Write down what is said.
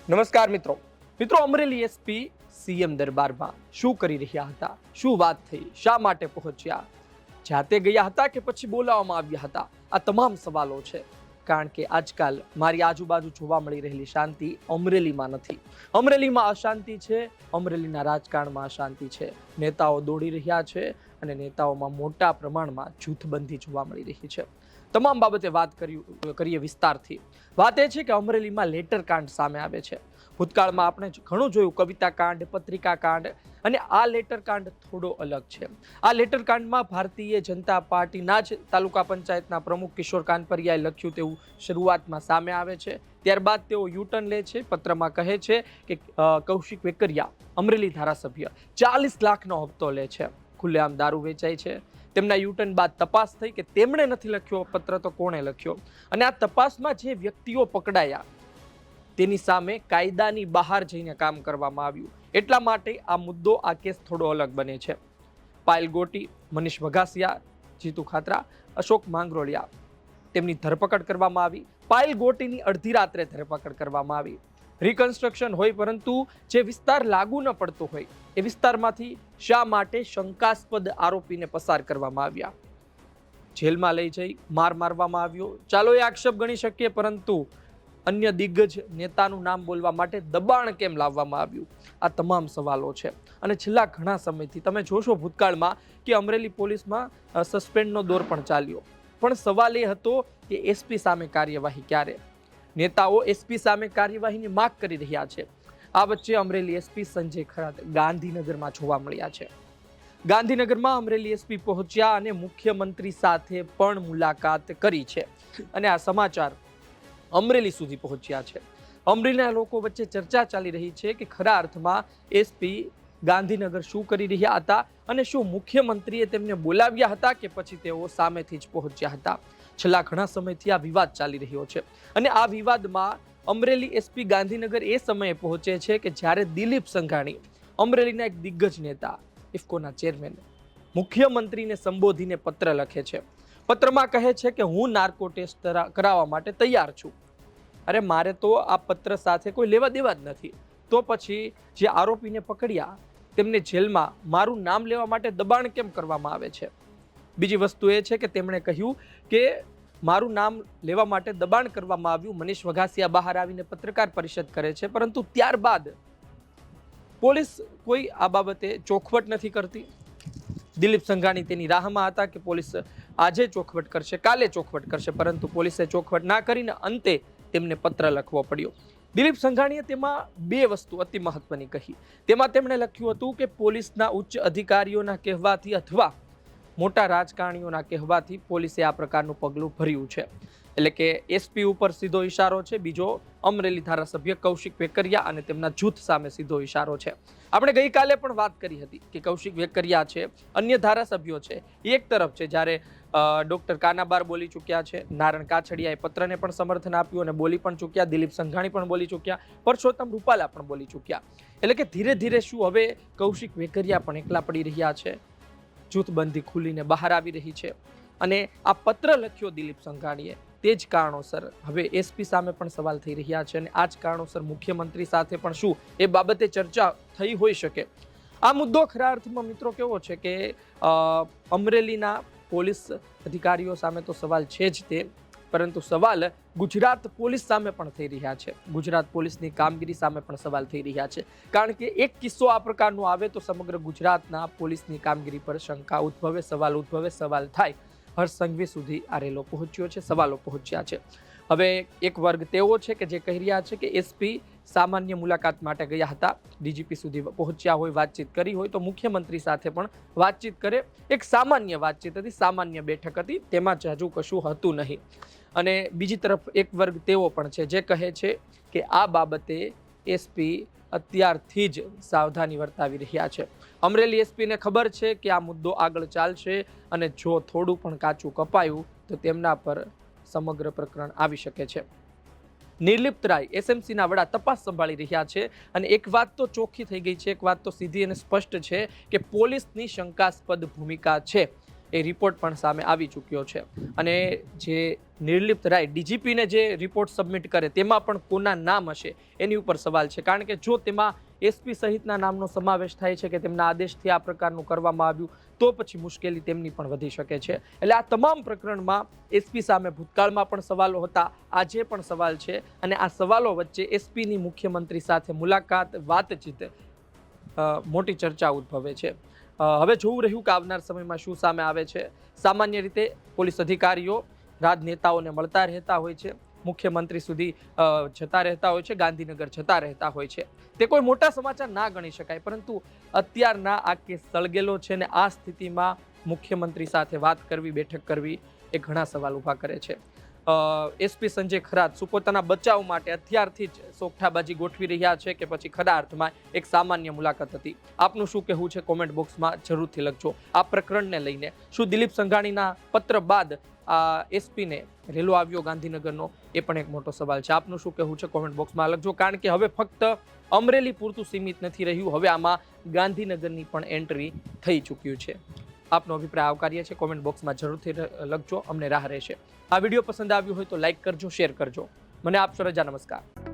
નમસ્કાર મિત્રો. Amreli SP CM દરબારમાં શું કરી રહ્યા હતા, શું વાત થઈ, શા માટે પહોંચ્યા, જાતે ગયા હતા કે પછી બોલાવવામાં આવ્યા હતા, આ તમામ સવાલો છે. કારણ કે આજકાલ મારી આજુબાજુ જોવા મળી રહેલી શાંતિ અમરેલીમાં નથી. અમરેલીમાં અશાંતિ છે, અમરેલીના રાજકારણમાં અશાંતિ છે. નેતાઓ દોડી રહ્યા છે અને નેતાઓમાં મોટા પ્રમાણમાં જૂથબંધી જોવા મળી રહી છે. તમામ બાબતે વાત કરીએ વિસ્તારથી. વાત એ છે કે અમરેલીમાં લેટર કાંડ સામે આવે છે. ભૂતકાળમાં આપણે ઘણું જોયું, કવિતા કાંડ, પત્રિકા કાંડ, અને આ લેટર કાંડ થોડો અલગ છે. આ લેટર કાંડમાં ભારતીય જનતા પાર્ટીના જ તાલુકા પંચાયતના પ્રમુખ કિશોર કાનપરિયાએ લખ્યું તેવું શરૂઆતમાં સામે આવે છે. ત્યારબાદ તેઓ યુટર્ન લે છે, પત્રમાં કહે છે કે કૌશિક વેકરિયા, અમરેલી ધારાસભ્ય, 40 લાખનો હપ્તો લે છે, ખુલ્લેઆમ દારૂ વેચાય છે. તેમના યુટર્ન બાદ તપાસ થઈ કે તેમણે નથી લખ્યો પત્ર તો કોણે લખ્યો, અને આ તપાસમાં જે વ્યક્તિઓ પકડાયા તેની સામે કાયદાની બહાર જઈને કામ કરવામાં આવ્યું. એટલા માટે આ મુદ્દો, આ કેસ થોડો અલગ બને છે. પાયલ ગોટી, મનીષ વઘાસિયા, જીતુ ખાતરા, અશોક માંગરોળિયા, તેમની ધરપકડ કરવામાં આવી. પાયલ ગોટીની અડધી રાત્રે ધરપકડ કરવામાં આવી. રિકન્સ્ટ્રક્શન હોય પરંતુ જે વિસ્તાર લાગુ ન પડતો હોય એ વિસ્તારમાંથી શા માટે શંકાસ્પદ આરોપીને પસાર કરવામાં આવ્યા, જેલમાં લઈ જઈ માર મારવામાં આવ્યો, ચાલો એ આક્ષેપ ગણી શકીએ, પરંતુ અન્ય દિગ્ગજ નેતાનું નામ બોલવા માટે દબાણ કેમ લાવવામાં આવ્યું, આ તમામ સવાલો છે. અને છેલ્લા ઘણા સમયથી તમે જોશો ભૂતકાળમાં કે અમરેલી પોલીસમાં સસ્પેન્ડનો દોર પણ ચાલ્યો, પણ સવાલ એ હતો કે એસપી સામે કાર્યવાહી ક્યારે. નેતાઓ એસપી સામે કાર્યવાહીની માંગ કરી રહ્યા છે. આ વચ્ચે અમરેલી એસપી સંજય ખરાત ગાંધીનગરમાં જોવા મળ્યા છે. ગાંધીનગરમાં અમરેલી એસપી પહોંચ્યા અને મુખ્યમંત્રી સાથે પણ મુલાકાત કરી છે. અને આ સમાચાર અમરેલી સુધી પહોંચ્યા છે. અમરેલીના લોકો વચ્ચે ચર્ચા ચાલી રહી છે કે ખરા અર્થમાં એસપી ગાંધીનગર શું કરી રહ્યા હતા, અને શું મુખ્યમંત્રીએ તેમને બોલાવ્યા હતા કે પછી તેઓ સામેથી જ પહોંચ્યા હતા. છેલ્લા ઘણા સમયથી આ વિવાદ ચાલી રહ્યો છે, અને આ વિવાદમાં અમરેલી એસપી ગાંધીનગર એ સમયે પહોંચે છે કે જ્યારે દિલીપ સંઘાણી, અમરેલીના એક દિગ્ગજ નેતા, ઇફકોના ચેરમેન, મુખ્યમંત્રીને સંબોધીને પત્ર લખે છે. પત્રમાં કહે છે કે હું નાર્કો ટેસ્ટ કરાવવા માટે તૈયાર છું. અરે મારે તો આ પત્ર સાથે કોઈ લેવા દેવા જ નથી, તો પછી જે આરોપીને પકડ્યા તેમને જેલમાં મારું નામ લેવા માટે દબાણ કેમ કરવામાં આવે છે. બીજી વસ્તુ એ છે કે તેમણે કહ્યું કે મારું નામ લેવા માટે દબાણ કરવામાં આવ્યું. મનીષ વઘાસિયા બહાર આવીને પત્રકાર પરિષદ કરે છે, પરંતુ ત્યારબાદ પોલીસ કોઈ આ બાબતે ચોખવટ નથી કરતી. દિલીપ સંઘાણી તેની રાહમાં હતા કે પોલીસ આજે ચોખવટ કરશે, કાલે ચોખવટ કરશે, પરંતુ પોલીસે ચોખવટ ના કરીને અંતે તેમને પત્ર લખવો પડ્યો. દિલીપ સંઘાણીએ તેમાં બે વસ્તુ અતિ મહત્વની કહી. તેમાં તેમણે લખ્યું હતું કે પોલીસના ઉચ્ચ અધિકારીઓના કહેવાથી અથવા મોટા રાજકારણીઓના કહેવાથી પોલીસે આ પ્રકારનું પગલું ભર્યું છે. એટલે કે એસપી ઉપર સીધો ઇશારો છે, બીજો અમરેલી ધારાસભ્ય કૌશિક વેકરિયા અને તેમના જૂથ સામે સીધો ઇશારો છે. આપણે ગઈકાલે પણ વાત કરી હતી કે કૌશિક વેકરિયા છે, અન્ય ધારાસભ્યો છે, એક તરફ છે, જ્યારે ડોક્ટર કાનાબાર બોલી ચૂક્યા છે, નારણ કાછડિયાએ પત્રને પણ સમર્થન આપ્યું અને બોલી પણ ચૂક્યા, દિલીપ સંઘાણી પણ બોલી ચૂક્યા, પરસોત્તમ રૂપાલા પણ બોલી ચૂક્યા. એટલે કે ધીરે ધીરે શું હવે કૌશિક વેકરિયા પણ એકલા પડી રહ્યા છે, જૂથબંધી ખુલીને બહાર આવી રહી છે. અને આ પત્ર લખ્યો દિલીપ સંઘાણીએ, તે જ કારણોસર હવે એસપી સામે પણ સવાલ થઈ રહ્યા છે, અને આ જ કારણોસર મુખ્યમંત્રી સાથે પણ શું એ બાબતે ચર્ચા થઈ હોઈ શકે. આ મુદ્દો ખરા અર્થમાં મિત્રો કેવો છે કે અમરેલીના પોલીસ અધિકારીઓ સામે તો સવાલ છે જ તે, પરંતુ સવાલ ગુજરાત પોલીસ સામે પણ થઈ રહ્યા છે. ગુજરાત પોલીસની કામગીરી સામે પણ સવાલ થઈ રહ્યા છે, કારણ કે એક કિસ્સો આ પ્રકારનો આવે તો સમગ્ર ગુજરાતના પોલીસની કામગીરી પર શંકા ઉદ્ભવે, સવાલ થાય. હર્ષ સંઘવી સુધી આ રેલો પહોંચ્યો છે, સવાલો પહોંચ્યા છે. હવે એક વર્ગ તેવો છે કે જે કહી રહ્યા છે કે એસપી સામાન્ય મુલાકાત માટે ગયા હતા, ડીજીપી સુધી પહોંચ્યા હોય, વાતચીત કરી હોય તો મુખ્યમંત્રી સાથે પણ વાતચીત કરે. એક સામાન્ય વાતચીત હતી, સામાન્ય બેઠક હતી, તેમાં જ હજુ કશું હતું નહીં. અને બીજી તરફ એક વર્ગ તેવો પણ છે જે કહે છે કે આ બાબતે એસપી અત્યારથી જ સાવધાની વર્તાવી રહ્યા છે. અમરેલી એસપીને ખબર છે કે આ મુદ્દો આગળ ચાલશે, અને જો થોડું પણ કાચું કપાયું તો તેમના પર સમગ્ર પ્રકરણ આવી શકે છે. નિર્લિપ્ત રાય એસએમસીના વડા તપાસ સંભાળી રહ્યા છે, અને એક વાત તો ચોખ્ખી થઈ ગઈ છે, એક વાત તો સીધી અને સ્પષ્ટ છે કે પોલીસની શંકાસ્પદ ભૂમિકા છે. એ રિપોર્ટ પણ સામે આવી ચૂક્યો છે. અને જે નિર્લિપ્ત રાય ડીજીપીને જે રિપોર્ટ સબમિટ કરે તેમાં પણ કોના નામ હશે એની ઉપર સવાલ છે. કારણ કે જો તેમાં એસપી સહિતના નામનો સમાવેશ થાય છે કે તેમના આદેશથી આ પ્રકારનું કરવામાં આવ્યું તો પછી મુશ્કેલી તેમની પણ વધી શકે છે. એટલે આ તમામ પ્રકરણમાં એસપી સામે ભૂતકાળમાં પણ સવાલો હતા, આજે પણ સવાલ છે. અને આ સવાલો વચ્ચે એસપીની મુખ્યમંત્રી સાથે મુલાકાત, વાતચીત, મોટી ચર્ચા ઉદ્ભવે છે. હવે જોવું રહ્યું કે આવનાર સમયમાં શું સામે આવે છે. સામાન્ય રીતે પોલીસ અધિકારીઓ રાજનેતાઓને મળતા રહેતા હોય છે, મુખ્યમંત્રી સુધી જતા રહેતા હોય છે, ગાંધીનગર જતા રહેતા હોય છે. તે કોઈ મોટા સમાચાર ના ગણી શકાય, પરંતુ અત્યારના આ કેસ સળગેલો છે ને આ સ્થિતિમાં મુખ્યમંત્રી સાથે વાત કરવી, બેઠક કરવી એ ઘણા સવાલ ઊભા કરે છે. એસપી સંજય ખરાત શું પોતાના બચાવ માટે અત્યારથી જ સોગઠાબાજી ગોઠવી રહ્યા છે કે પછી ખરા અર્થમાં એક સામાન્ય મુલાકાત હતી? આપનું શું કહેવું છે કોમેન્ટ બોક્સમાં જરૂરથી લખજો. આ પ્રકરણને લઈને શું દિલીપ સંઘાણીના પત્ર બાદ એસપીને રેલો આવ્યો ગાંધીનગરનો? એ પણ એક મોટો સવાલ છે. આપનું શું કહેવું છે કોમેન્ટ બોક્સમાં લખજો. કારણ કે હવે ફક્ત અમરેલી પૂરતું સીમિત નથી રહ્યું, હવે આમાં ગાંધીનગરની પણ એન્ટ્રી થઈ ચૂક્યું છે. આપનો અભિપ્રાય આવકાર્ય છે, કોમેન્ટ બોક્સમાં જરૂરથી લખજો, અમને રાહ રહેશે. આ વિડીયો પસંદ આવ્યો હોય તો લાઈક કરજો, શેર કરજો. મને આપશો રજા. નમસ્કાર.